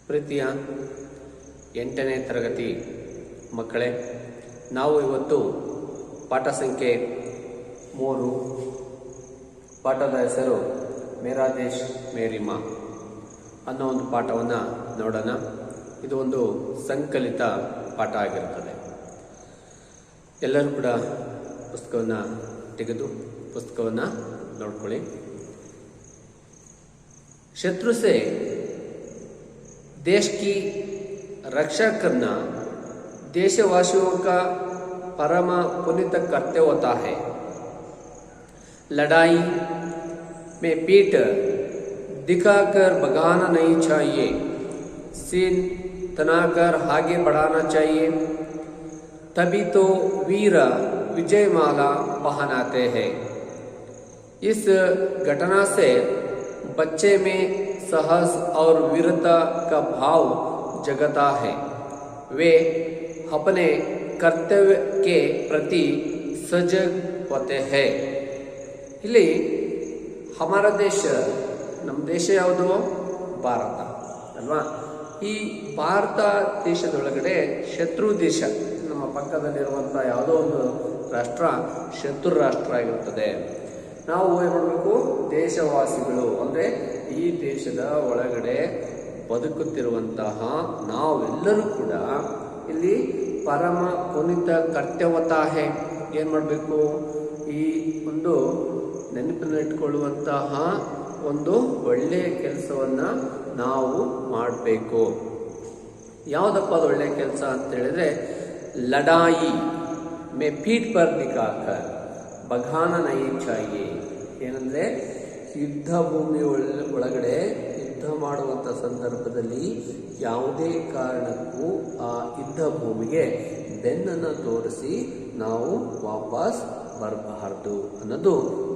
ಪ್ರೀತಿಯ 8ನೇ ತರಗತಿ ಮಕ್ಕಳೇ, ನಾವು ಇವತ್ತು ಪಾಠ ಸಂಖ್ಯೆ 3 ಪಾಠದ ಹೆಸರು ಮೇರಾ ದೇಶ್ ಮೇರಿ ಮಾ ಅನ್ನೋ ಒಂದು ಪಾಠವನ್ನು ನೋಡೋಣ. ಇದು ಒಂದು ಸಂಕಲಿತ ಪಾಠ ಆಗಿರುತ್ತದೆ. ಎಲ್ಲರೂ ಕೂಡ ಪುಸ್ತಕವನ್ನು ತೆಗೆದು ಪುಸ್ತಕವನ್ನು ನೋಡ್ಕೊಳ್ಳಿ. शत्रु से देश की रक्षा करना देशवासियों का परम पुनीत कर्तव्य होता है. लड़ाई में पीठ दिखाकर भगाना नहीं चाहिए. सीन तनाकर आगे बढ़ाना चाहिए. तभी तो वीर विजयमाला पहनाते हैं. इस घटना से बच्चे में साहस और वीरता का भाव जगता है. वे अपने कर्तव्य के प्रति सजग होते हैं. ಇಲ್ಲಿ ಹಮಾರ ದೇಶ, ನಮ್ಮ ದೇಶ ಯಾವುದು? ಭಾರತ ಅಲ್ವಾ? ಈ ಭಾರತ ದೇಶದೊಳಗಡೆ ಶತ್ರು ದೇಶ, ನಮ್ಮ ಪಕ್ಕದಲ್ಲಿರುವಂಥ ಯಾವುದೋ ಒಂದು ರಾಷ್ಟ್ರ ಶತ್ರು ರಾಷ್ಟ್ರ ಆಗಿರುತ್ತದೆ. ನಾವು ಏನು ಮಾಡಬೇಕು? ದೇಶವಾಸಿಗಳು ಅಂದರೆ ಈ ದೇಶದ ಒಳಗಡೆ ಬದುಕುತ್ತಿರುವಂತಹ ನಾವೆಲ್ಲರೂ ಕೂಡ ಇಲ್ಲಿ ಪರಮ ಪುನೀತ ಕರ್ತವ್ಯತಾಹೆ ಏನು ಮಾಡಬೇಕು? ಈ ಒಂದು ನೆನಪಿನಲ್ಲಿಟ್ಕೊಳ್ಳುವಂತಹ ಒಂದು ಒಳ್ಳೆಯ ಕೆಲಸವನ್ನು ನಾವು ಮಾಡಬೇಕು. ಯಾವುದಪ್ಪ ಅದು ಒಳ್ಳೆಯ ಕೆಲಸ ಅಂತ ಹೇಳಿದ್ರೆ, ಲಡಾಯಿ ಮೇ ಪೀಠ್ ಪರ್ ದಿಖಾಕರ್ ಬಘಾನ ನೈ ಚಾಹಿಯೆ. ಏನಂದ್ರೆ ಯುದ್ಧ ಭೂಮಿ ಒಳಗಡೆ ಯುದ್ಧ ಮಾಡುವಂಥ ಸಂದರ್ಭದಲ್ಲಿ ಯಾವುದೇ ಕಾರಣಕ್ಕೂ ಆ ಯುದ್ಧ ಭೂಮಿಗೆ ಬೆನ್ನನ್ನು ತೋರಿಸಿ ನಾವು ವಾಪಸ್ ಬರಬಾರದು ಅನ್ನೋದು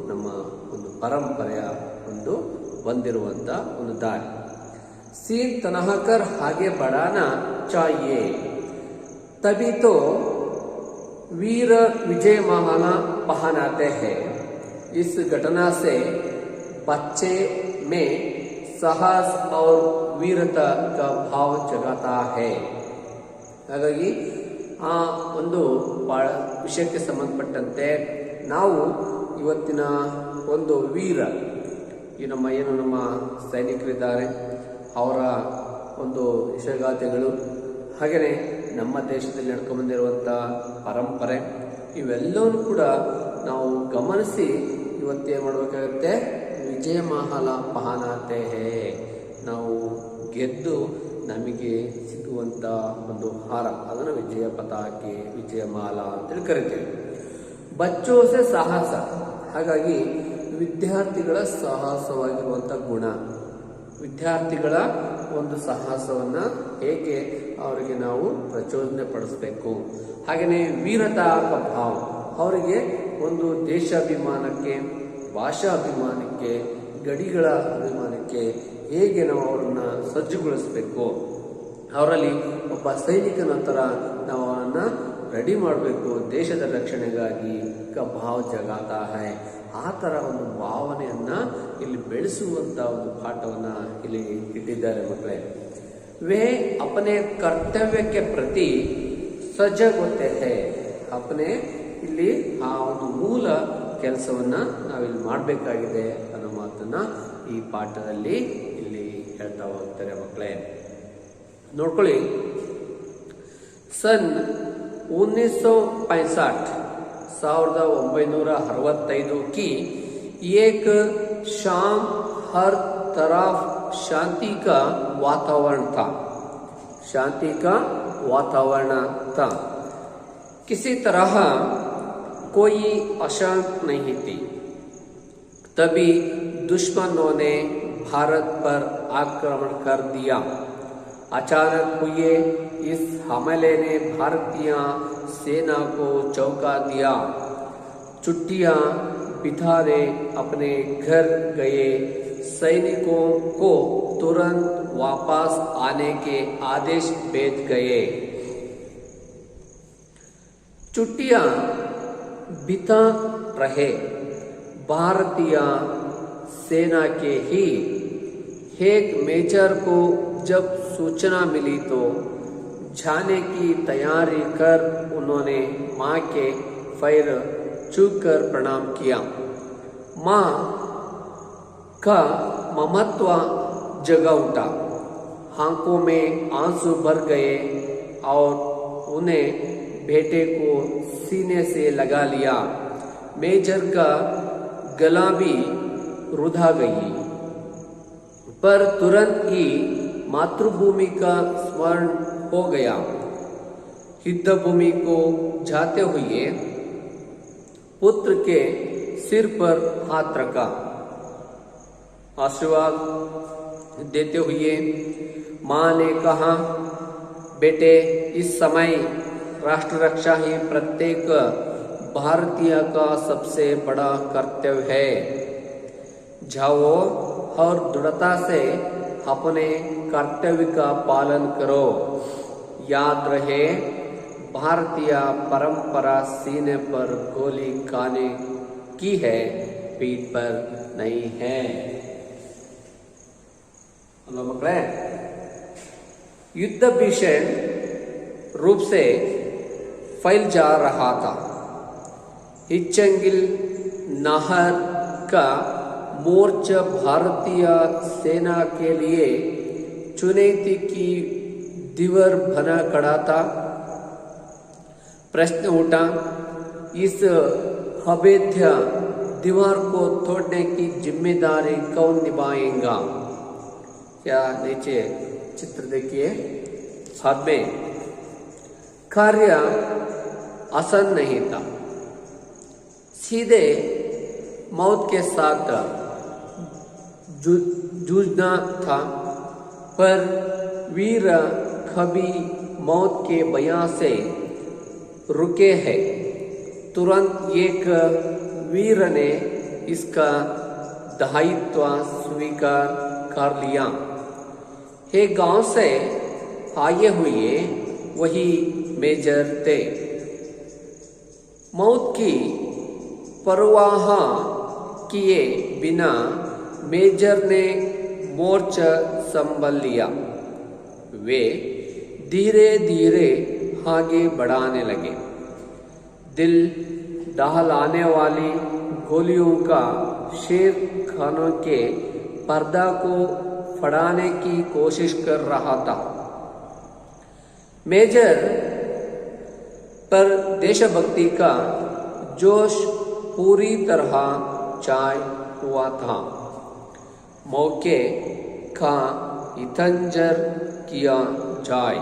ನಮ್ಮ ಒಂದು ಪರಂಪರೆಯ ಒಂದು ಬಂದಿರುವಂಥ ಒಂದು ದಾರಿ. सीन तनाकर आगे बढ़ाना चाहिए. तभी तो वीर विजय माला पहनाते हैं. इस घटना से बच्चे में साहस और वीरता का भाव जगाता है. ಹಾಗಾಗಿ ಆ ಒಂದು ವಿಷಯಕ್ಕೆ ಸಂಬಂಧಪಟ್ಟಂತೆ ನಾವು ಇವತ್ತಿನ ಒಂದು ವೀರ, ಈ ನಮ್ಮ ಸೈನಿಕರಿದ್ದಾರೆ, ಅವರ ಒಂದು ಯಶಗಾಥೆಗಳು, ಹಾಗೆಯೇ ನಮ್ಮ ದೇಶದಲ್ಲಿ ನಡ್ಕೊಂಡ್ಬಂದಿರುವಂಥ ಪರಂಪರೆ, ಇವೆಲ್ಲವೂ ಕೂಡ ನಾವು ಗಮನಿಸಿ ಇವತ್ತೇನು ಮಾಡಬೇಕಾಗುತ್ತೆ? ವಿಜಯ ಮಹಾಲ ಪಹನಾತೆ ಹೇ, ನಾವು ಗೆದ್ದು ನಮಗೆ ಸಿಗುವಂಥ ಒಂದು ಹಾರ, ಅದನ್ನು ವಿಜಯ ಪತಾಕೆ, ವಿಜಯ ಮಾಲಾ ಅಂತೇಳಿ ಕರಿತೀವಿ. ಬಚ್ಚೋಸೆ ಸಾಹಸ, ಹಾಗಾಗಿ ವಿದ್ಯಾರ್ಥಿಗಳ ಸಾಹಸವಾಗಿರುವಂಥ ಗುಣ, ವಿದ್ಯಾರ್ಥಿಗಳ ಒಂದು ಸಾಹಸವನ್ನು ಹೇಗೆ ಅವರಿಗೆ ನಾವು ಪ್ರಚೋದನೆ ಪಡಿಸಬೇಕು. ಹಾಗೆಯೇ ವೀರತಾ ಭಾವ, ಅವರಿಗೆ ಒಂದು ದೇಶಾಭಿಮಾನಕ್ಕೆ, ಭಾಷಾಭಿಮಾನಕ್ಕೆ, ಗಡಿಗಳ ಅಭಿಮಾನಕ್ಕೆ ಹೇಗೆ ನಾವು ಅವರನ್ನು ಸಜ್ಜುಗೊಳಿಸಬೇಕು, ಅವರಲ್ಲಿ ಒಬ್ಬ ಸೈನಿಕನ ಥರ ನಾವು ಅವರನ್ನು ರೆಡಿ ಮಾಡಬೇಕು ದೇಶದ ರಕ್ಷಣೆಗಾಗಿ. ಭಾವ ಜಗಾತಾ ಹೈ, ಆ ಥರ ಒಂದು ಭಾವನೆಯನ್ನು ಇಲ್ಲಿ ಬೆಳೆಸುವಂಥ ಒಂದು ಪಾಠವನ್ನು ಇಲ್ಲಿ ಇಟ್ಟಿದ್ದಾರೆ ಮಕ್ಕಳೇ. ವೇ ಅಪನೆ ಕರ್ತವ್ಯಕ್ಕೆ ಪ್ರತಿ ಸಜಗ್ ಹೋತೆ ಹೈ. ಅಪನೆ ಇಲ್ಲಿ ಆ ಒಂದು ಮೂಲ ಕೆಲಸವನ್ನು ನಾವಿಲ್ಲಿ ಮಾಡಬೇಕಾಗಿದೆ ಅನ್ನೋ ಮಾತನ್ನ ಈ ಪಾಠದಲ್ಲಿ ಇಲ್ಲಿ ಹೇಳ್ತಾ ಹೋಗ್ತಾರೆ ಮಕ್ಕಳೇ. ನೋಡ್ಕೊಳ್ಳಿ, ಸನ್ 1965 की एक शाम हर तरफ शांति का वातावरण था. शांति का वातावरण था. किसी तरह कोई अशांत नहीं थी. तभी दुश्मनों ने भारत पर आक्रमण कर दिया. अचानक हुए इस हमले ने भारतीय सेना को चौंका दिया. छुट्टियां बिताने अपने घर गए सैनिकों को तुरंत वापस आने के आदेश भेज गए. छुट्टियां बिता रहे भारतीय सेना के ही एक मेजर को जब सूचना मिली तो जाने की तैयारी कर उन्होंने माँ के पैर छूकर प्रणाम किया। माँ का ममत्व जगा उठा, आंखों में आंसू भर गए और उन्हें बेटे को सीने से लगा लिया। मेजर का गला भी रुधा गई, पर तुरंत ही मातृभूमि का स्मरण हो गया। युद्ध भूमि को जाते हुए पुत्र के सिर पर हाथ रखा, आशीर्वाद देते हुए माँ ने कहा, बेटे, इस समय राष्ट्र रक्षा ही प्रत्येक भारतीय का सबसे बड़ा कर्तव्य है। जाओ और दृढ़ता से अपने कर्तव्य का पालन करो। याद रहे, भारतीय परंपरा सीने पर गोली खाने की है, पीठ पर नहीं है। हेलो मकड़े, युद्ध भीषण रूप से फैल जा रहा था। हिच्चंगिल नहर का मोर्चा भारतीय सेना के लिए चुनौती की दीवार बना खड़ा था। प्रश्न उठा, इस अवैध दीवार को तोड़ने की जिम्मेदारी कौन निभाएगा? क्या नीचे चित्र देखिए, हाथ में कार्य आसान नहीं था। सीधे मौत के साथ जूझना था, पर वीर कभी मौत के भय से रुके हैं। तुरंत एक वीर ने इसका दायित्व स्वीकार कर लिया। एक गांव से आए हुए वही मेजर थे। मौत की परवाह किए बिना मेजर ने मोर्चा संभाल लिया। वे धीरे धीरे आगे बढ़ाने लगे। दिल दहलाने वाली गोलियों का शेर खानों के पर्दा को फड़ाने की कोशिश कर रहा था। मेजर पर देशभक्ति का जोश पूरी तरह छाया हुआ था। मौके का इंतजार किया जाए,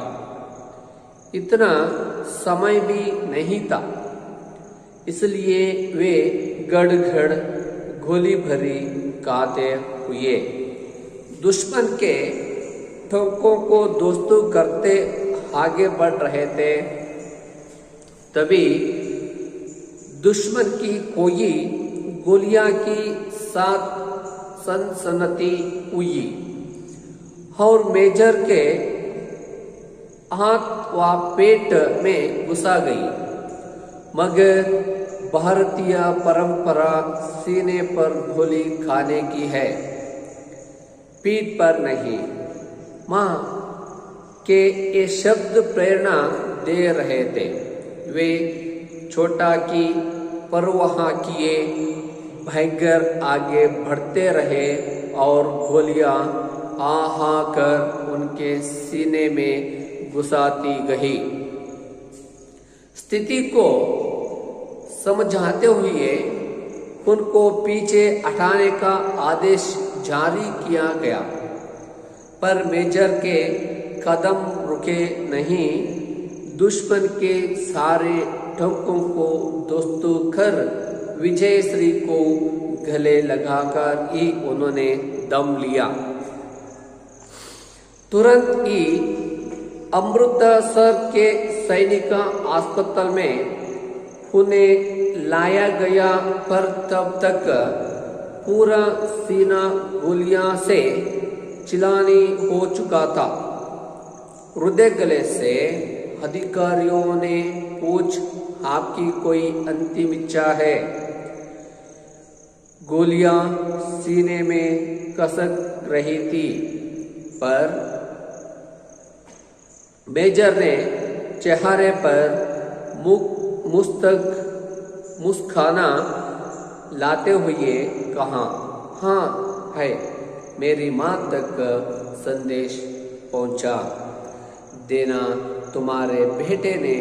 इतना समय भी नहीं था, इसलिए वे गड़गड़ गोली भरी खाते हुए दुश्मन के ठोकों को दोस्तों करते आगे बढ़ रहे थे। तभी दुश्मन की कोई गोलियां की साथ सनसनाती हुई और मेजर के हाथ व पेट में घुसा गई। मगर भारतीय परंपरा सीने पर गोली खाने की है, पीठ पर नहीं। माँ के ये शब्द प्रेरणा दे रहे थे। वे छोटा की परवाह किए भयंकर आगे बढ़ते रहे और गोलियां आहा कर उनके सीने में घुसाती गई। स्थिति को समझाते हुए उनको पीछे हटाने का आदेश जारी किया गया, पर मेजर के कदम रुके नहीं। दुश्मन के सारे ठोकों को दोस्तों कर विजयश्री को गले लगाकर ही उन्होंने दम लिया। तुरंत ही अमृतसर के सैनिक अस्पताल में उन्हें लाया गया, पर तब तक पूरा सीना गोलियां से चिलानी हो चुका था। हृदय गले से अधिकारियों ने पूछ, आपकी कोई अंतिम इच्छा है? गोलियां सीने में कसक रही थी, पर मेजर ने चेहरे पर मुस्काना लाते हुए कहा, हाँ है, मेरी माँ तक संदेश पहुंचा देना। तुम्हारे बेटे ने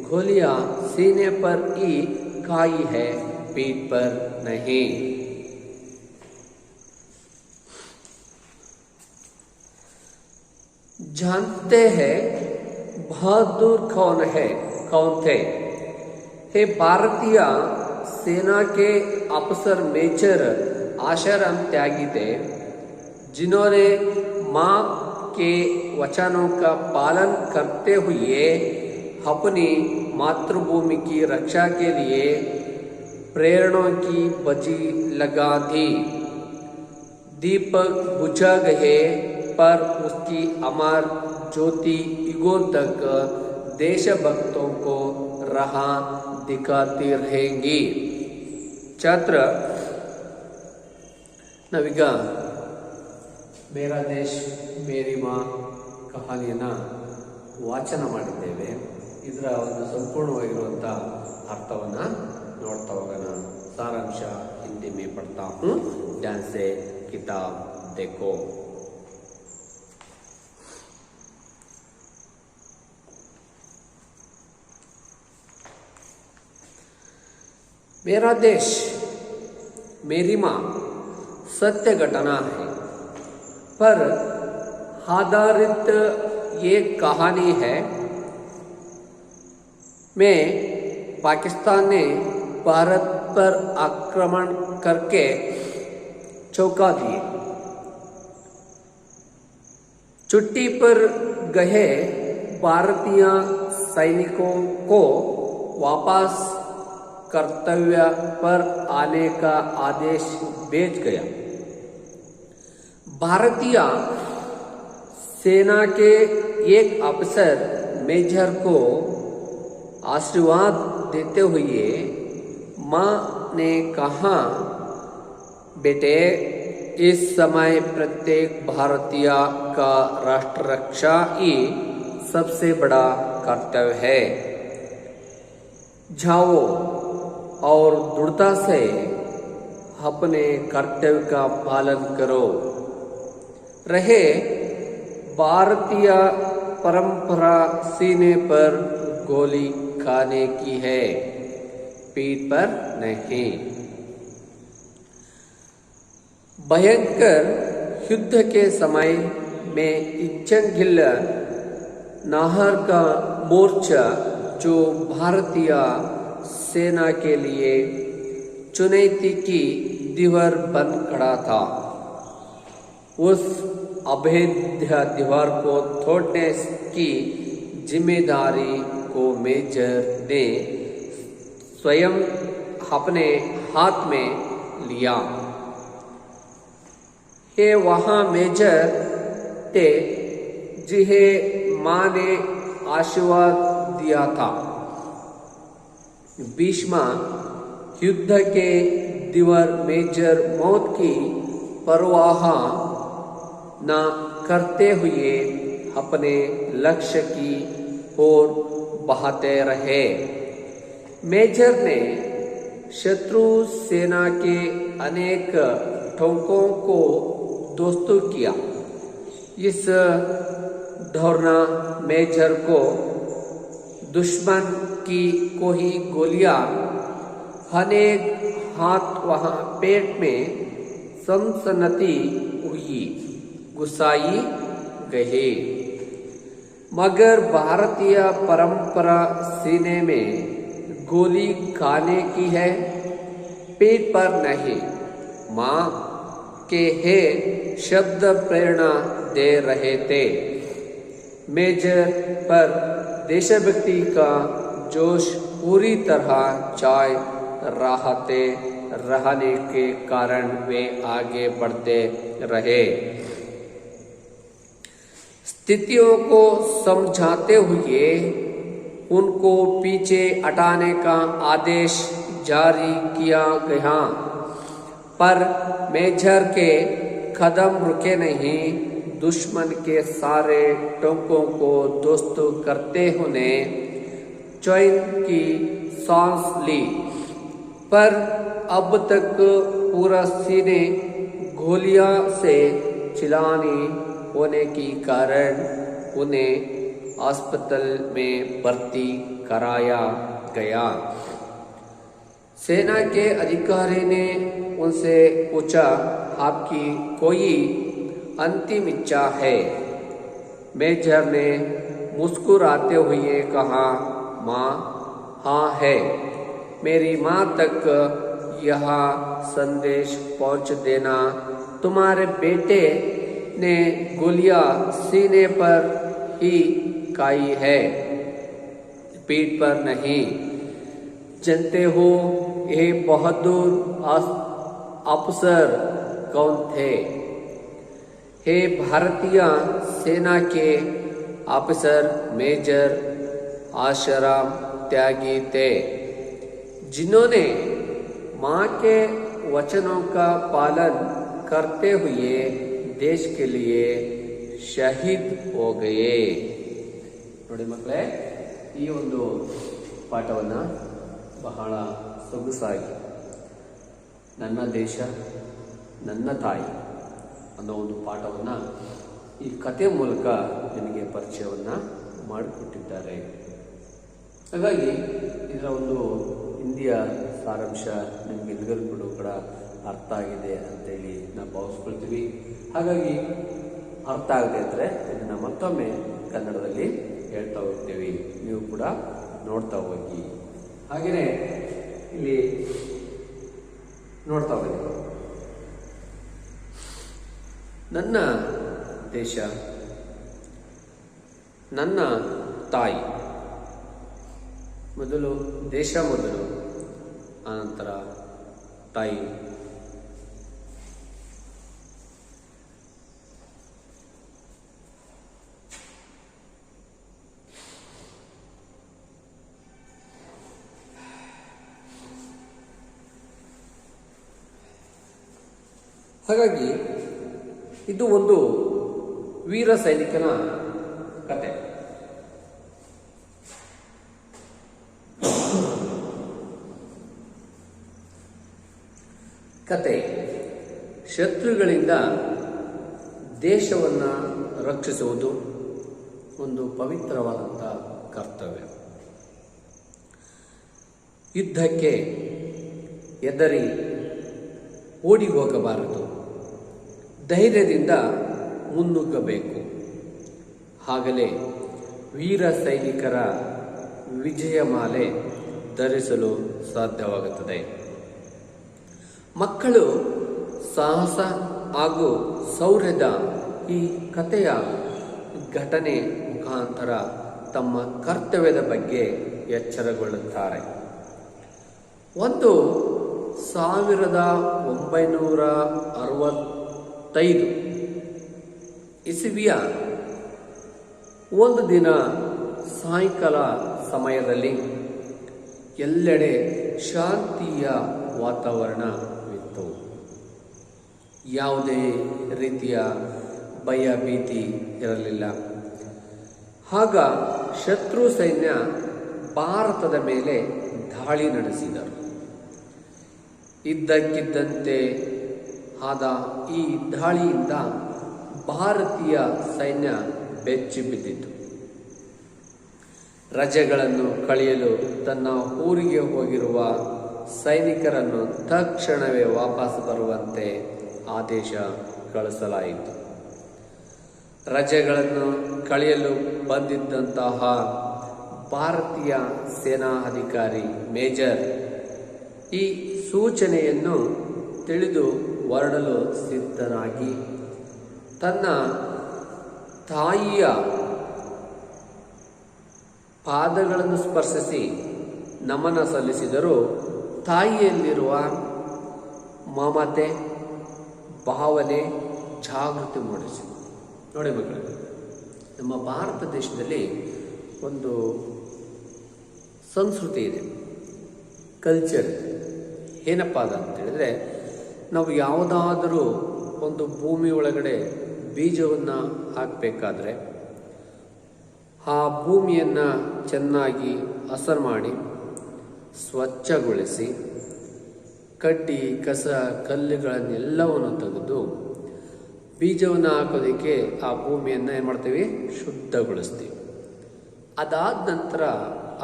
गोलियां सीने पर ही खाई है, पीठ पर नहीं। जानते हैं बहादुर कौन थे? हे भारतीय सेना के अफसर मेजर आशाराम त्यागी थे, जिन्होंने मां के वचनों का पालन करते हुए अपनी मातृभूमि की रक्षा के लिए प्रेरणा की बजी लगा दी। दीपक बुझा गए, पर उसकी अमर ज्योति युगों तक देशभक्तों को राह दिखाती रहेगी। छात्र ನಾವೀಗ ಮೇರಾ ದೇಶ್ ಮೇರಿ ಮಾ ಕಹಾನಿಯನ್ನು ವಾಚನ ಮಾಡಿದ್ದೇವೆ. ಇದರ ಒಂದು ಸಂಪೂರ್ಣವಾಗಿರುವಂಥ ಅರ್ಥವನ್ನು ನೋಡ್ತಾ ಹೋಗೋಣ. ಸಾರಾಂಶ ಹಿಂದಿ ಮೇ ಪಡ್ತಾ ಹೂँ, ಧ್ಯಾನ್ से किताब देखो. मेरा देश मेरी माँ सत्य घटना है पर आधारित ये कहानी है. में पाकिस्तान ने भारत पर आक्रमण करके चौंका दिए. छुट्टी पर गए भारतीय सैनिकों को वापस कर्तव्य पर आने का आदेश भेज गया. भारतीय सेना के एक अफसर मेजर को आशीर्वाद देते हुए मां ने कहा, बेटे, इस समय प्रत्येक भारतीय का राष्ट्र रक्षा ही सबसे बड़ा कर्तव्य है. जाओ और दृढ़ता से अपने कर्तव्य का पालन करो. रहे भारतीय परंपरा सीने पर गोली खाने की है, पीठ पर नहीं. भयंकर युद्ध के समय में इच्छंगिल नाहर का मोर्चा जो भारतीय सेना के लिए चुनौती की दीवार बन खड़ा था, उस अभेद्य दीवार को तोड़ने की जिम्मेदारी को मेजर ने स्वयं अपने हाथ में लिया. ये वहाँ मेजर थे जिन्हें माँ ने आशीर्वाद दिया था. भीष्म युद्ध के दीवार मेजर मौत की परवाह न करते हुए अपने लक्ष्य की ओर बढ़ते रहे. मेजर ने शत्रु सेना के अनेक ठोकों को दोस्तों किया. इस दौरान मेजर को दुश्मन की कोई गोलियां अनेक हाथ वहां पेट में सनसनाती हुई घुसाई गई. मगर भारतीय परंपरा सीने में गोली खाने की है, पेट पर नहीं. माँ के हे शब्द प्रेरणा दे रहे थे. मेजर पर देशभक्ति का जोश पूरी तरह चाय रहने के कारण वे आगे बढ़ते रहे. स्थितियों को समझाते हुए उनको पीछे हटाने का आदेश जारी किया गया. पर मेजर के कदम रुके नहीं, दुश्मन के सारे टोकों को दोस्त करते हुए चैन की सांस ली, पर अब तक पूरा सीने गोलियां से चिलानी होने के कारण उन्हें अस्पताल में भर्ती कराया गया। सेना के अधिकारी ने उनसे पूछा, आपकी कोई अंतिम इच्छा है? मेजर ने मुस्कुराते हुए कहा, माँ, हाँ है। मेरी माँ तक यह संदेश पहुँच देना, तुम्हारे बेटे ने गोलियां सीने पर ही खाई है, पीठ पर नहीं। जानते हो ये बहादुर अफसर कौन थे? हे भारतीय सेना के अफसर मेजर आशाराम त्यागी थे, जिन्होंने मां के वचनों का पालन करते हुए देश के लिए शहीद हो गए। ನೋಡಿ ಮಕ್ಕಳೇ, ಈ ಒಂದು ಪಾಠವನ್ನು ಬಹಳ ಸೊಗಸಾಗಿ ನನ್ನ ದೇಶ ನನ್ನ ತಾಯಿ ಅನ್ನೋ ಒಂದು ಪಾಠವನ್ನು ಈ ಕಥೆ ಮೂಲಕ ನಿಮಗೆ ಪರಿಚಯವನ್ನು ಮಾಡಿಕೊಟ್ಟಿದ್ದಾರೆ. ಹಾಗಾಗಿ ಇದರ ಒಂದು ಹಿಂದಿಯ ಸಾರಾಂಶ ನಿಮಗೆಲ್ಲರಿಗೂ ಕೂಡ ಅರ್ಥ ಆಗಿದೆ ಅಂತೇಳಿ ನಾವು ಭಾವಿಸ್ಕೊಳ್ತೀವಿ. ಹಾಗಾಗಿ ಅರ್ಥ ಆಗದೆ ಇದ್ದರೆ ಇದನ್ನು ಮತ್ತೊಮ್ಮೆ ಕನ್ನಡದಲ್ಲಿ ಹೇಳ್ತಾ ಹೋಗ್ತೀವಿ, ನೀವು ಕೂಡ ನೋಡ್ತಾ ಹೋಗಿ. ಹಾಗೆಯೇ ಇಲ್ಲಿ ನೋಡ್ತಾ ಹೋಗಿ, ನನ್ನ ದೇಶ ನನ್ನ ತಾಯಿ. ಮೊದಲು ದೇಶ, ಮೊದಲು ಆನಂತರ ತಾಯಿ. ಹಾಗಾಗಿ ಇದು ಒಂದು ವೀರ ಸೈನಿಕನ ಕತೆ. ಶತ್ರುಗಳಿಂದ ದೇಶವನ್ನು ರಕ್ಷಿಸುವುದು ಒಂದು ಪವಿತ್ರವಾದಂಥ ಕರ್ತವ್ಯ. ಯುದ್ಧಕ್ಕೆ ಹೆದರಿ ಓಡಿ ಹೋಗಬಾರದು, ಧೈರ್ಯದಿಂದ ಮುನ್ನುಗ್ಗಬೇಕು. ಆಗಲೇ ವೀರ ಸೈನಿಕರ ವಿಜಯಮಾಲೆ ಧರಿಸಲು ಸಾಧ್ಯವಾಗುತ್ತದೆ. ಮಕ್ಕಳು ಸಾಹಸ ಹಾಗೂ ಶೌರ್ಯದ ಈ ಕಥೆಯ ಘಟನೆ ಮುಖಾಂತರ ತಮ್ಮ ಕರ್ತವ್ಯದ ಬಗ್ಗೆ ಎಚ್ಚರಗೊಳ್ಳುತ್ತಾರೆ. 1965 ಇಸವಿಯ ಒಂದು ದಿನ ಸಾಯಂಕಾಲ ಸಮಯದಲ್ಲಿ ಎಲ್ಲೆಡೆ ಶಾಂತಿಯ ವಾತಾವರಣವಿತ್ತು. ಯಾವುದೇ ರೀತಿಯ ಭಯ ಭೀತಿ ಇರಲಿಲ್ಲ. ಆಗ ಶತ್ರು ಸೈನ್ಯ ಭಾರತದ ಮೇಲೆ ದಾಳಿ ನಡೆಸಿದರು. ಇದ್ದಕ್ಕಿದ್ದಂತೆ ಆದ ಈ ದಾಳಿಯಿಂದ ಭಾರತೀಯ ಸೈನ್ಯ ಬೆಚ್ಚಿ ಬಿದ್ದಿತು. ರಜೆಗಳನ್ನು ಕಳೆಯಲು ತನ್ನ ಊರಿಗೆ ಹೋಗಿರುವ ಸೈನಿಕರನ್ನು ತಕ್ಷಣವೇ ವಾಪಸ್ ಬರುವಂತೆ ಆದೇಶ ಕಳಿಸಲಾಯಿತು. ರಜೆಗಳನ್ನು ಕಳೆಯಲು ಬಂದಿದ್ದಂತಹ ಭಾರತೀಯ ಸೇನಾ ಅಧಿಕಾರಿ ಮೇಜರ್ ಈ ಸೂಚನೆಯನ್ನು ತಿಳಿದು ಹೊರಡಲು ಸಿದ್ಧನಾಗಿ ತನ್ನ ತಾಯಿಯ ಪಾದಗಳನ್ನು ಸ್ಪರ್ಶಿಸಿ ನಮನ ಸಲ್ಲಿಸಿದರೂ ತಾಯಿಯಲ್ಲಿರುವ ಮಮತೆ ಭಾವನೆ ಜಾಗೃತಿ ಮೂಡಿಸಿತು. ನೋಡಿ ಮಕ್ಕಳು, ನಮ್ಮ ಭಾರತ ದೇಶದಲ್ಲಿ ಒಂದು ಸಂಸ್ಕೃತಿ ಇದೆ, ಕಲ್ಚರ್. ಏನಪ್ಪ ಅಂತ ಹೇಳಿದ್ರೆ, ನಾವು ಯಾವುದಾದರೂ ಒಂದು ಭೂಮಿ ಒಳಗಡೆ ಬೀಜವನ್ನು ಹಾಕಬೇಕಾದ್ರೆ ಆ ಭೂಮಿಯನ್ನು ಚೆನ್ನಾಗಿ ಹಸನು ಮಾಡಿ ಸ್ವಚ್ಛಗೊಳಿಸಿ ಕಡ್ಡಿ ಕಸ ಕಲ್ಲುಗಳನ್ನೆಲ್ಲವನ್ನು ತೆಗೆದು ಬೀಜವನ್ನು ಹಾಕೋದಕ್ಕೆ ಆ ಭೂಮಿಯನ್ನು ಏನು ಮಾಡ್ತೀವಿ, ಶುದ್ಧಗೊಳಿಸ್ತೀವಿ. ಅದಾದ ನಂತರ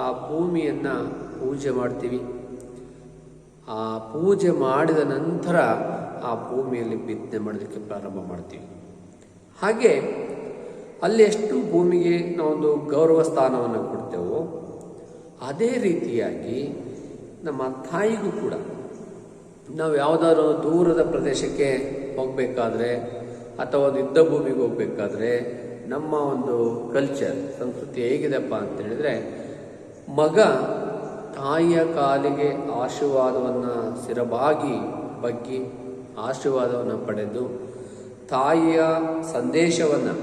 ಆ ಭೂಮಿಯನ್ನು ಪೂಜೆ ಮಾಡ್ತೀವಿ. ಆ ಪೂಜೆ ಮಾಡಿದ ನಂತರ ಆ ಭೂಮಿಯಲ್ಲಿ ಬಿತ್ತನೆ ಮಾಡೋದಕ್ಕೆ ಪ್ರಾರಂಭ ಮಾಡ್ತೀವಿ. ಹಾಗೆ ಅಲ್ಲಿ ಎಷ್ಟು ಭೂಮಿಗೆ ನಾವೊಂದು ಗೌರವ ಸ್ಥಾನವನ್ನು ಕೊಡ್ತೇವೋ ಅದೇ ರೀತಿಯಾಗಿ ನಮ್ಮ ತಾಯಿಗೂ ಕೂಡ ನಾವು ಯಾವುದಾದ್ರು ದೂರದ ಪ್ರದೇಶಕ್ಕೆ ಹೋಗಬೇಕಾದ್ರೆ ಅಥವಾ ಒಂದು ಯುದ್ಧ ಭೂಮಿಗೆ ಹೋಗಬೇಕಾದ್ರೆ ನಮ್ಮ ಒಂದು ಕಲ್ಚರ್ ಸಂಸ್ಕೃತಿ ಹೇಗಿದೆಪ್ಪ ಅಂತ ಹೇಳಿದರೆ, ಮಗ ತಾಯಿಯ ಕಾಲಿಗೆ ಆಶೀರ್ವಾದವನ್ನು ಶಿರಬಾಗಿ ಬಗ್ಗಿ ಆಶೀರ್ವಾದವನ್ನು ಪಡೆದು ತಾಯಿಯ ಸಂದೇಶವನ್ನು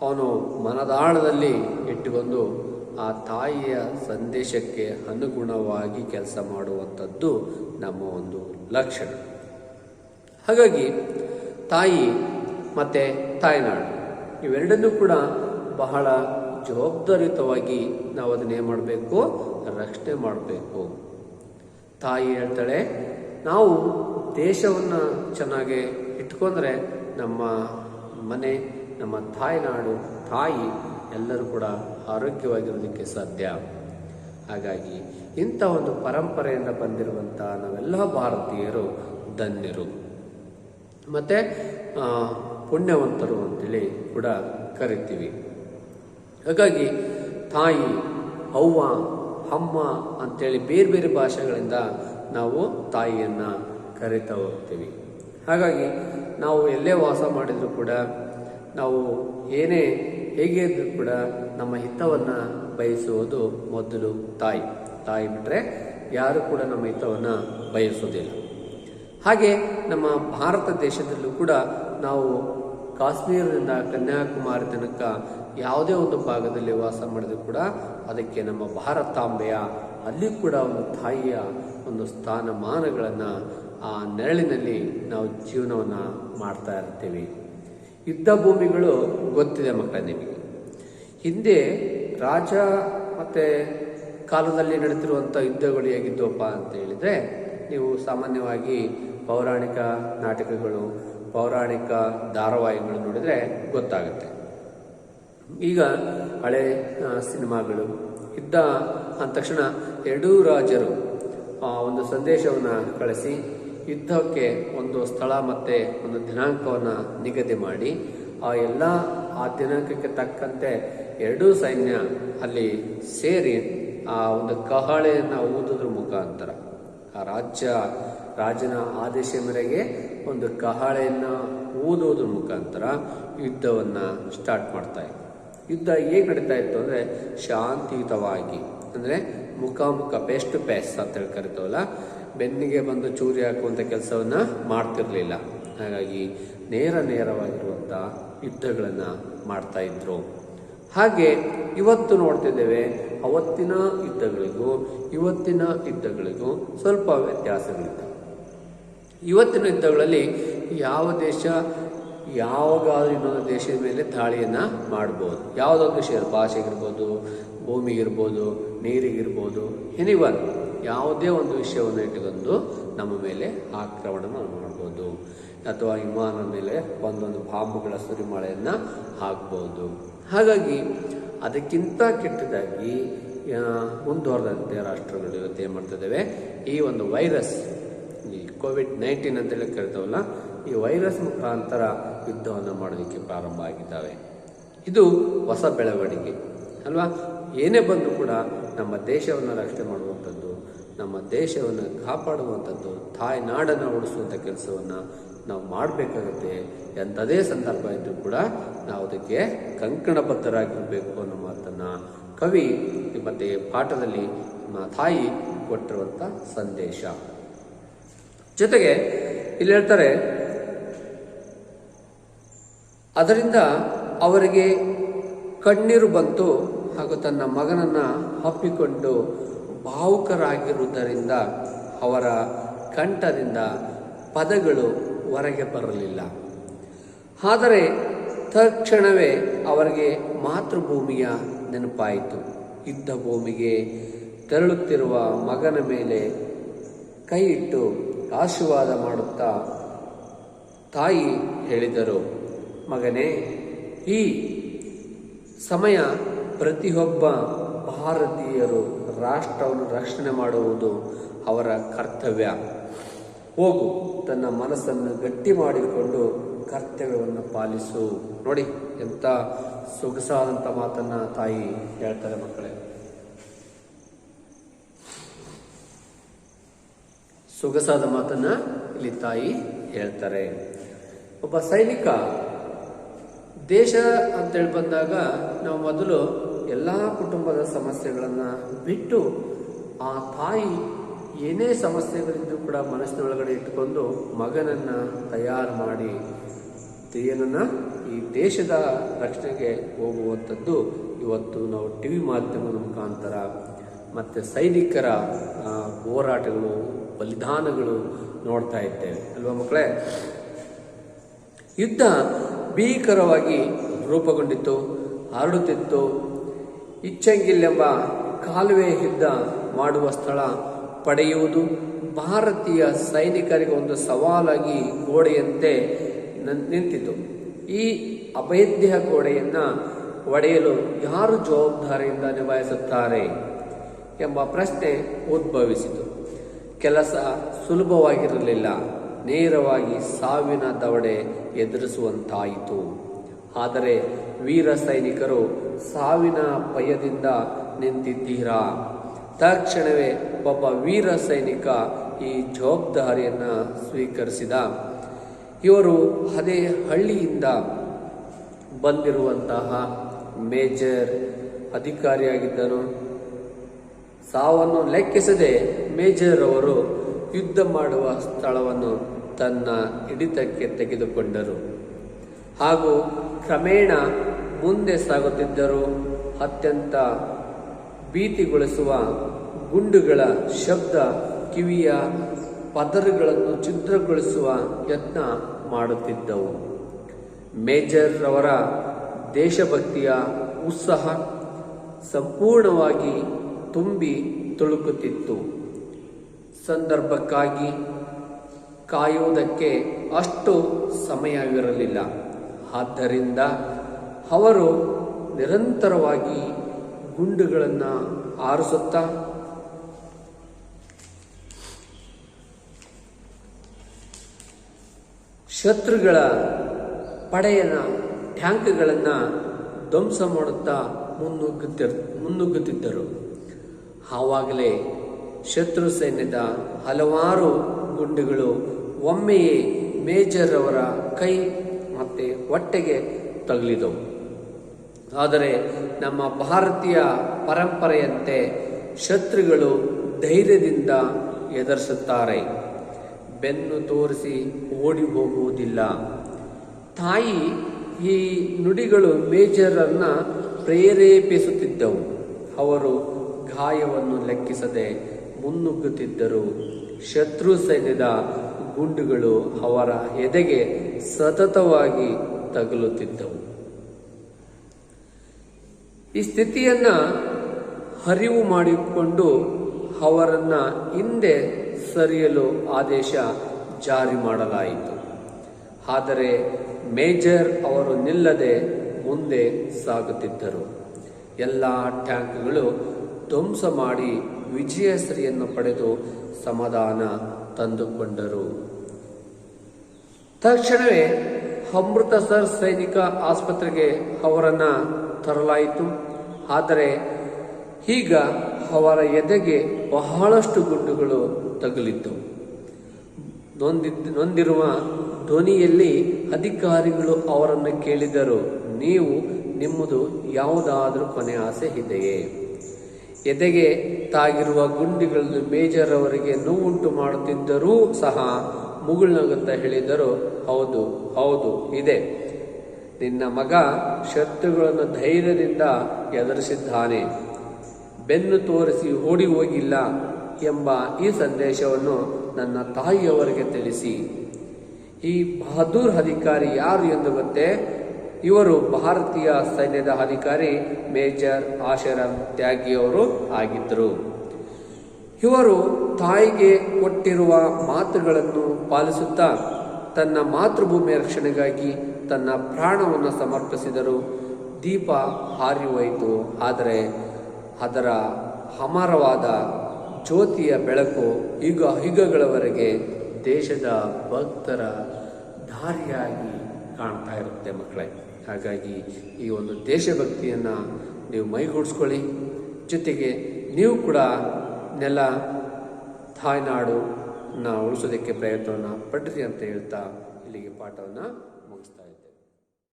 ಅವನು ಮನದಾಳದಲ್ಲಿ ಇಟ್ಟುಕೊಂಡು ಆ ತಾಯಿಯ ಸಂದೇಶಕ್ಕೆ ಅನುಗುಣವಾಗಿ ಕೆಲಸ ಮಾಡುವಂಥದ್ದು ನಮ್ಮ ಒಂದು ಲಕ್ಷಣ. ಹಾಗಾಗಿ ತಾಯಿ ಮತ್ತು ತಾಯ್ನಾಡು ಇವೆರಡನ್ನೂ ಕೂಡ ಬಹಳ ಜವಾಬ್ದಾರಿಯುತವಾಗಿ ನಾವು ಅದನ್ನೇ ಮಾಡಬೇಕು, ರಕ್ಷಣೆ ಮಾಡಬೇಕು. ತಾಯಿ ಹೇಳ್ತಾಳೆ, ನಾವು ದೇಶವನ್ನು ಚೆನ್ನಾಗಿ ಇಟ್ಕೊಂಡ್ರೆ ನಮ್ಮ ಮನೆ, ನಮ್ಮ ತಾಯ್ನಾಡು, ತಾಯಿ ಎಲ್ಲರೂ ಕೂಡ ಆರೋಗ್ಯವಾಗಿರೋದಕ್ಕೆ ಸಾಧ್ಯ. ಹಾಗಾಗಿ ಇಂಥ ಒಂದು ಪರಂಪರೆಯಿಂದ ಬಂದಿರುವಂಥ ನಾವೆಲ್ಲ ಭಾರತೀಯರು ಧನ್ಯರು ಮತ್ತು ಪುಣ್ಯವಂತರು ಅಂತೇಳಿ ಕೂಡ ಕರಿತೀವಿ. ಹಾಗಾಗಿ ತಾಯಿ, ಅವ್ವ, ಅಮ್ಮ ಅಂತೇಳಿ ಬೇರೆ ಬೇರೆ ಭಾಷೆಗಳಿಂದ ನಾವು ತಾಯಿಯನ್ನು ಕರಿತಾ ಹೋಗ್ತೀವಿ. ಹಾಗಾಗಿ ನಾವು ಎಲ್ಲೇ ವಾಸ ಮಾಡಿದರೂ ಕೂಡ, ನಾವು ಏನೇ ಹೇಗೆ ಇದ್ರೂ ಕೂಡ ನಮ್ಮ ಹಿತವನ್ನು ಬಯಸುವುದು ಮೊದಲು ತಾಯಿ. ತಾಯಿ ಬಿಟ್ಟರೆ ಯಾರು ಕೂಡ ನಮ್ಮ ಹಿತವನ್ನು ಬಯಸೋದಿಲ್ಲ. ಹಾಗೆ ನಮ್ಮ ಭಾರತ ದೇಶದಲ್ಲೂ ಕೂಡ ನಾವು ಕಾಶ್ಮೀರದಿಂದ ಕನ್ಯಾಕುಮಾರಿ ತನಕ ಯಾವುದೇ ಒಂದು ಭಾಗದಲ್ಲಿ ವಾಸ ಮಾಡಿದ್ರು ಕೂಡ ಅದಕ್ಕೆ ನಮ್ಮ ಭಾರತಾಂಬೆಯ ಅಲ್ಲಿ ಕೂಡ ಒಂದು ತಾಯಿಯ ಒಂದು ಸ್ಥಾನಮಾನಗಳನ್ನು ಆ ನೆರಳಿನಲ್ಲಿ ನಾವು ಜೀವನವನ್ನು ಮಾಡ್ತಾ ಇರ್ತೀವಿ. ಯುದ್ಧ ಭೂಮಿಗಳು ಗೊತ್ತಿದೆ ಮಕ್ಕಳ ನಿಮಗೆ. ಹಿಂದೆ ರಾಜ ಮತ್ತು ಕಾಲದಲ್ಲಿ ನಡೆದಿರುವಂಥ ಯುದ್ಧಗಳು ಹೇಗಿದ್ದವಪ್ಪ ಅಂತ ಹೇಳಿದರೆ, ನೀವು ಸಾಮಾನ್ಯವಾಗಿ ಪೌರಾಣಿಕ ನಾಟಕಗಳು, ಪೌರಾಣಿಕ ಧಾರಾವಾಹಿಗಳು ನೋಡಿದರೆ ಗೊತ್ತಾಗುತ್ತೆ. ಈಗ ಹಳೆ ಸಿನಿಮಾಗಳು ಯುದ್ಧ ಅಂದ ತಕ್ಷಣ ಎರಡೂ ರಾಜರು ಒಂದು ಸಂದೇಶವನ್ನು ಕಳಿಸಿ ಯುದ್ಧಕ್ಕೆ ಒಂದು ಸ್ಥಳ ಮತ್ತು ಒಂದು ದಿನಾಂಕವನ್ನು ನಿಗದಿ ಮಾಡಿ ಆ ದಿನಾಂಕಕ್ಕೆ ತಕ್ಕಂತೆ ಎರಡೂ ಸೈನ್ಯ ಅಲ್ಲಿ ಸೇರಿ ಆ ಒಂದು ಕಹಳೆಯನ್ನು ಊದೋದ್ರ ಮುಖಾಂತರ ಆ ರಾಜನ ಆದೇಶ ಮೇರೆಗೆ ಒಂದು ಕಹಳೆಯನ್ನು ಊದೋದ್ರ ಮುಖಾಂತರ ಯುದ್ಧವನ್ನು ಸ್ಟಾರ್ಟ್ ಮಾಡ್ತಾ ಇತ್ತು. ಯುದ್ಧ ಹೇಗೆ ನಡೀತಾ ಇತ್ತು ಅಂದರೆ ಶಾಂತಿಯುತವಾಗಿ, ಅಂದರೆ ಮುಖಾಮುಖ ಪೇಸ್ ಟು ಪೇಸ್ ಅಂತೇಳಿ ಕರಿತವಲ್ಲ, ಬೆನ್ನಿಗೆ ಬಂದು ಚೂರಿ ಹಾಕುವಂಥ ಕೆಲಸವನ್ನು ಮಾಡ್ತಿರಲಿಲ್ಲ. ಹಾಗಾಗಿ ನೇರವಾಗಿರುವಂಥ ಯುದ್ಧಗಳನ್ನು ಮಾಡ್ತಾ ಇದ್ರು. ಹಾಗೆ ಇವತ್ತು ನೋಡ್ತಿದ್ದೇವೆ, ಅವತ್ತಿನ ಯುದ್ಧಗಳಿಗೂ ಇವತ್ತಿನ ಯುದ್ಧಗಳಿಗೂ ಸ್ವಲ್ಪ ವ್ಯತ್ಯಾಸಗಳಿದೆ. ಇವತ್ತಿನ ಯುದ್ಧಗಳಲ್ಲಿ ಯಾವ ದೇಶ ಯಾವಾಗಾದ್ರೂ ಇನ್ನೊಂದು ದೇಶದ ಮೇಲೆ ದಾಳಿಯನ್ನು ಮಾಡ್ಬೋದು. ಯಾವುದೊಂದು ವಿಷಯ, ಭಾಷೆಗಿರ್ಬೋದು, ಭೂಮಿಗಿರ್ಬೋದು, ನೀರಿಗಿರ್ಬೋದು, ಎನಿವನ್ ಯಾವುದೇ ಒಂದು ವಿಷಯವನ್ನು ಇಟ್ಟುಕೊಂಡು ನಮ್ಮ ಮೇಲೆ ಆಕ್ರಮಣ ಮಾಡ್ಬೋದು, ಅಥವಾ ವಿಮಾನದ ಮೇಲೆ ಒಂದೊಂದು ಬಾಂಬುಗಳ ಸುರಿಮಳೆಯನ್ನು ಹಾಕ್ಬೋದು. ಹಾಗಾಗಿ ಅದಕ್ಕಿಂತ ಕೆಟ್ಟದಾಗಿ ಮುಂದುವರೆದಂತೆ ರಾಷ್ಟ್ರಗಳು ಇವತ್ತು ಏನು ಮಾಡ್ತಿದ್ದೇವೆ, ಈ ಒಂದು ವೈರಸ್, ಈ ಕೋವಿಡ್-19 ಅಂತೇಳಿ ಕರಿತಾವಲ್ಲ, ಈ ವೈರಸ್ ಮುಖಾಂತರ ಯುದ್ಧವನ್ನು ಮಾಡೋದಕ್ಕೆ ಪ್ರಾರಂಭ ಆಗಿದ್ದಾವೆ. ಇದು ಹೊಸ ಬೆಳವಣಿಗೆ ಅಲ್ವಾ. ಏನೇ ಬಂದರೂ ಕೂಡ ನಮ್ಮ ದೇಶವನ್ನು ರಕ್ಷಣೆ ಮಾಡುವಂಥದ್ದು, ನಮ್ಮ ದೇಶವನ್ನು ಕಾಪಾಡುವಂಥದ್ದು, ತಾಯಿ ನಾಡನ್ನು ಉಳಿಸುವಂಥ ಕೆಲಸವನ್ನು ನಾವು ಮಾಡಬೇಕಾಗುತ್ತೆ. ಎಂಥದೇ ಸಂದರ್ಭ ಇದ್ದರೂ ಕೂಡ ನಾವು ಅದಕ್ಕೆ ಕಂಕಣಬದ್ಧರಾಗಿರಬೇಕು ಅನ್ನೋ ಮಾತನ್ನು ಕವಿ ಮತ್ತು ಪಾಠದಲ್ಲಿ ತಾಯಿ ಕೊಟ್ಟಿರುವಂಥ ಸಂದೇಶ. ಜೊತೆಗೆ ಇಲ್ಲಿ ಹೇಳ್ತಾರೆ, ಅದರಿಂದ ಅವರಿಗೆ ಕಣ್ಣೀರು ಬಂತು ಹಾಗೂ ತನ್ನ ಮಗನನ್ನು ಅಪ್ಪಿಕೊಂಡು ಭಾವುಕರಾಗಿರುವುದರಿಂದ ಅವರ ಕಂಠದಿಂದ ಪದಗಳು ಹೊರಗೆ ಬರಲಿಲ್ಲ. ಆದರೆ ತಕ್ಷಣವೇ ಅವರಿಗೆ ಮಾತೃಭೂಮಿಯ ನೆನಪಾಯಿತು. ಯುದ್ಧ ಭೂಮಿಗೆ ತೆರಳುತ್ತಿರುವ ಮಗನ ಮೇಲೆ ಕೈ ಇಟ್ಟು ಆಶೀರ್ವಾದ ಮಾಡುತ್ತಾ ತಾಯಿ ಹೇಳಿದರು, ಮಗನೇ, ಈ ಸಮಯ ಪ್ರತಿಯೊಬ್ಬ ಭಾರತೀಯರು ರಾಷ್ಟ್ರವನ್ನು ರಕ್ಷಣೆ ಮಾಡುವುದು ಅವರ ಕರ್ತವ್ಯ. ಹೋಗು, ತನ್ನ ಮನಸ್ಸನ್ನು ಗಟ್ಟಿ ಮಾಡಿಕೊಂಡು ಕರ್ತವ್ಯವನ್ನು ಪಾಲಿಸು. ನೋಡಿ, ಎಂಥ ಸೊಗಸಾದಂಥ ಮಾತನ್ನ ತಾಯಿ ಹೇಳ್ತಾರೆ ಮಕ್ಕಳೇ. ಸೊಗಸಾದ ಮಾತನ್ನ ಇಲ್ಲಿ ತಾಯಿ ಹೇಳ್ತಾರೆ. ಒಬ್ಬ ಸೈನಿಕ ದೇಶ ಅಂತೇಳಿ ಬಂದಾಗ ನಾವು ಮೊದಲು ಎಲ್ಲ ಕುಟುಂಬದ ಸಮಸ್ಯೆಗಳನ್ನು ಬಿಟ್ಟು ಆ ತಾಯಿ ಏನೇ ಸಮಸ್ಯೆಗಳಿದ್ದು ಕೂಡ ಮನಸ್ಸಿನೊಳಗಡೆ ಇಟ್ಟುಕೊಂಡು ಮಗನನ್ನು ತಯಾರು ಮಾಡಿ ಏನನ್ನ ಈ ದೇಶದ ರಕ್ಷಣೆಗೆ ಹೋಗುವಂಥದ್ದು ಇವತ್ತು ನಾವು ಟಿವಿ ಮಾಧ್ಯಮದ ಮುಖಾಂತರ ಮತ್ತು ಸೈನಿಕರ ಹೋರಾಟಗಳು, ಬಲಿದಾನಗಳು ನೋಡ್ತಾ ಇದ್ದೇವೆ ಅಲ್ವಾ ಮಕ್ಕಳೇ. ಯುದ್ಧ ಭೀಕರವಾಗಿ ರೂಪುಗೊಂಡಿತ್ತು, ಹರಡುತ್ತಿತ್ತು. ಇಚ್ಚಂಗಿಲ್ಲೆಂಬ ಕಾಲುವೆ ಯುದ್ಧ ಮಾಡುವ ಸ್ಥಳ ಪಡೆಯುವುದು ಭಾರತೀಯ ಸೈನಿಕರಿಗೆ ಒಂದು ಸವಾಲಾಗಿ ಗೋಡೆಯಂತೆ ನಿಂತಿತು. ಈ ಅಭೇದ್ಯ ಗೋಡೆಯನ್ನು ಒಡೆಯಲು ಯಾರು ಜವಾಬ್ದಾರಿಯಿಂದ ನಿಭಾಯಿಸುತ್ತಾರೆ ಎಂಬ ಪ್ರಶ್ನೆ ಉದ್ಭವಿಸಿತು. ಕೆಲಸ ಸುಲಭವಾಗಿರಲಿಲ್ಲ. ನೇರವಾಗಿ ಸಾವಿನ ದವಡೆ ಎದುರಿಸುವಂತಾಯಿತು. ಆದರೆ ವೀರ ಸೈನಿಕರು ಸಾವಿನ ಭಯದಿಂದ ನಿಂತಿದ್ದೀರಾ? ತಕ್ಷಣವೇ ಒಬ್ಬ ವೀರ ಸೈನಿಕ ಈ ಜವಾಬ್ದಾರಿಯನ್ನು ಸ್ವೀಕರಿಸಿದ. ಇವರು ಅದೇ ಹಳ್ಳಿಯಿಂದ ಬಂದಿರುವಂತಹ ಮೇಜರ್ ಅಧಿಕಾರಿಯಾಗಿದ್ದರು. ಸಾವನ್ನು ಲೆಕ್ಕಿಸದೆ ಮೇಜರ್ ಅವರು ಯುದ್ಧ ಮಾಡುವ ಸ್ಥಳವನ್ನು ತನ್ನ ಹಿಡಿತಕ್ಕೆ ತೆಗೆದುಕೊಂಡರು ಹಾಗೂ ಕ್ರಮೇಣ ಮುಂದೆ ಸಾಗುತ್ತಿದ್ದರು. ಅತ್ಯಂತ ಭೀತಿಗೊಳಿಸುವ ಗುಂಡುಗಳ ಶಬ್ದ ಕಿವಿಯ ಪದರುಗಳನ್ನು ಛಿದ್ರಗೊಳಿಸುವ ಯತ್ನ ಮಾಡುತ್ತಿದ್ದವು. ಮೇಜರ್ ಅವರ ದೇಶಭಕ್ತಿಯ ಉತ್ಸಾಹ ಸಂಪೂರ್ಣವಾಗಿ ತುಂಬಿ ತುಳುಕುತ್ತಿತ್ತು. ಸಂದರ್ಭಕ್ಕಾಗಿ ಕಾಯುವುದಕ್ಕೆ ಅಷ್ಟು ಸಮಯವಿರಲಿಲ್ಲ. ಆದ್ದರಿಂದ ಅವರು ನಿರಂತರವಾಗಿ ಗುಂಡುಗಳನ್ನು ಹಾರಿಸುತ್ತಾ ಶತ್ರುಗಳ ಪಡೆಯ ಟ್ಯಾಂಕ್ಗಳನ್ನು ಧ್ವಂಸ ಮಾಡುತ್ತಾ ಮುನ್ನುಗ್ಗುತ್ತಿದ್ದರು. ಆವಾಗಲೇ ಶತ್ರು ಸೈನ್ಯದ ಹಲವಾರು ಗುಂಡುಗಳು ಒಮ್ಮೆಯೇ ಮೇಜರ್ ಅವರ ಕೈ ಮತ್ತು ಹೊಟ್ಟೆಗೆ ತಗುಲಿದವು. ಆದರೆ ನಮ್ಮ ಭಾರತೀಯ ಪರಂಪರೆಯಂತೆ ಶತ್ರುಗಳು ಧೈರ್ಯದಿಂದ ಎದುರಿಸುತ್ತಾರೆ, ಬೆನ್ನು ತೋರಿಸಿ ಓಡಿ ಹೋಗುವುದಿಲ್ಲ. ತಾಯಿ ಈ ನುಡಿಗಳು ಮೇಜರನ್ನ ಪ್ರೇರೇಪಿಸುತ್ತಿದ್ದವು. ಅವರು ಗಾಯವನ್ನು ಲೆಕ್ಕಿಸದೆ ಮುನ್ನುಗ್ಗುತ್ತಿದ್ದರು. ಶತ್ರು ಸೈನ್ಯದ ಗುಂಡುಗಳು ಅವರ ಎದೆಗೆ ಸತತವಾಗಿ ತಗುಲುತ್ತಿದ್ದವು. ಈ ಸ್ಥಿತಿಯನ್ನ ಅರಿವು ಮಾಡಿಕೊಂಡು ಅವರನ್ನ ಹಿಂದೆ ಸರಿಯಲು ಆದೇಶ ಜಾರಿ ಮಾಡಲಾಯಿತು. ಆದರೆ ಮೇಜರ್ ಅವರು ನಿಲ್ಲದೆ ಮುಂದೆ ಸಾಗುತ್ತಿದ್ದರು. ಎಲ್ಲ ಟ್ಯಾಂಕ್ಗಳು ಧ್ವಂಸ ಮಾಡಿ ವಿಜಯಶ್ರೀಯನ್ನು ಪಡೆದು ಸಮಾಧಾನ ತಂದುಕೊಂಡರು. ತಕ್ಷಣವೇ ಅಮೃತಸರ್ ಸೈನಿಕ ಆಸ್ಪತ್ರೆಗೆ ಅವರನ್ನ ತರಲಾಯಿತು. ಆದರೆ ಈಗ ಅವರ ಎದೆಗೆ ಬಹಳಷ್ಟು ಗುಂಡುಗಳು ತಗುಲಿದ್ದವು. ನೊಂದಿರುವ ಧ್ವನಿಯಲ್ಲಿ ಅಧಿಕಾರಿಗಳು ಅವರನ್ನು ಕೇಳಿದರು, ನೀವು ನಿಮ್ಮದು ಯಾವುದಾದರೂ ಕೊನೆ ಆಸೆ ಇದೆಯೇ? ಎದೆಗೆ ತಾಗಿರುವ ಗುಂಡುಗಳನ್ನು ಮೇಜರ್ ಅವರಿಗೆ ನೋವುಂಟು ಮಾಡುತ್ತಿದ್ದರೂ ಸಹ ಮುಗುಳ್ನಗುತ್ತಾ ಹೇಳಿದರು, ಹೌದು ಹೌದು ಇದೆ. ನಿನ್ನ ಮಗ ಶತ್ರುಗಳನ್ನು ಧೈರ್ಯದಿಂದ ಎದುರಿಸಿದ್ದಾನೆ, ಬೆನ್ನು ತೋರಿಸಿ ಓಡಿ ಹೋಗಿಲ್ಲ ಎಂಬ ಈ ಸಂದೇಶವನ್ನು ನನ್ನ ತಾಯಿಯವರಿಗೆ ತಿಳಿಸಿ ಈ ಬಹದ್ದೂರ್ ಅಧಿಕಾರಿ ಯಾರು ಎಂದು ಗೊತ್ತೇ? ಇವರು ಭಾರತೀಯ ಸೈನ್ಯದ ಅಧಿಕಾರಿ ಮೇಜರ್ ಆಶರಂ ತ್ಯಾಗಿ ಅವರು ಆಗಿದ್ದರು. ಇವರು ತಾಯಿಗೆ ಕೊಟ್ಟಿರುವ ಮಾತುಗಳನ್ನು ಪಾಲಿಸುತ್ತಾ ತನ್ನ ಮಾತೃಭೂಮಿಯ ರಕ್ಷಣೆಗಾಗಿ ತನ್ನ ಪ್ರಾಣವನ್ನು ಸಮರ್ಪಿಸಿದರು. ದೀಪ ಹಾರಿ ಹೋಯಿತು, ಆದರೆ ಅದರ ಅಮರವಾದ ಜ್ಯೋತಿಯ ಬೆಳಕು ಯುಗಗಳವರೆಗೆ ದೇಶದ ಭಕ್ತರ ದಾರಿಯಾಗಿ ಕಾಣ್ತಾ ಇರುತ್ತೆ ಮಕ್ಕಳೇ. ಹಾಗಾಗಿ ಈ ಒಂದು ದೇಶಭಕ್ತಿಯನ್ನು ನೀವು ಮೈಗೂಡಿಸ್ಕೊಳ್ಳಿ. ಜೊತೆಗೆ ನೀವು ಕೂಡ ನೆಲ ತಾಯ್ನಾಡನ್ನ ಉಳಿಸೋದಕ್ಕೆ ಪ್ರಯತ್ನವನ್ನು ಪಡ್ರಿ ಅಂತ ಹೇಳ್ತಾ ಇಲ್ಲಿಗೆ ಪಾಠವನ್ನು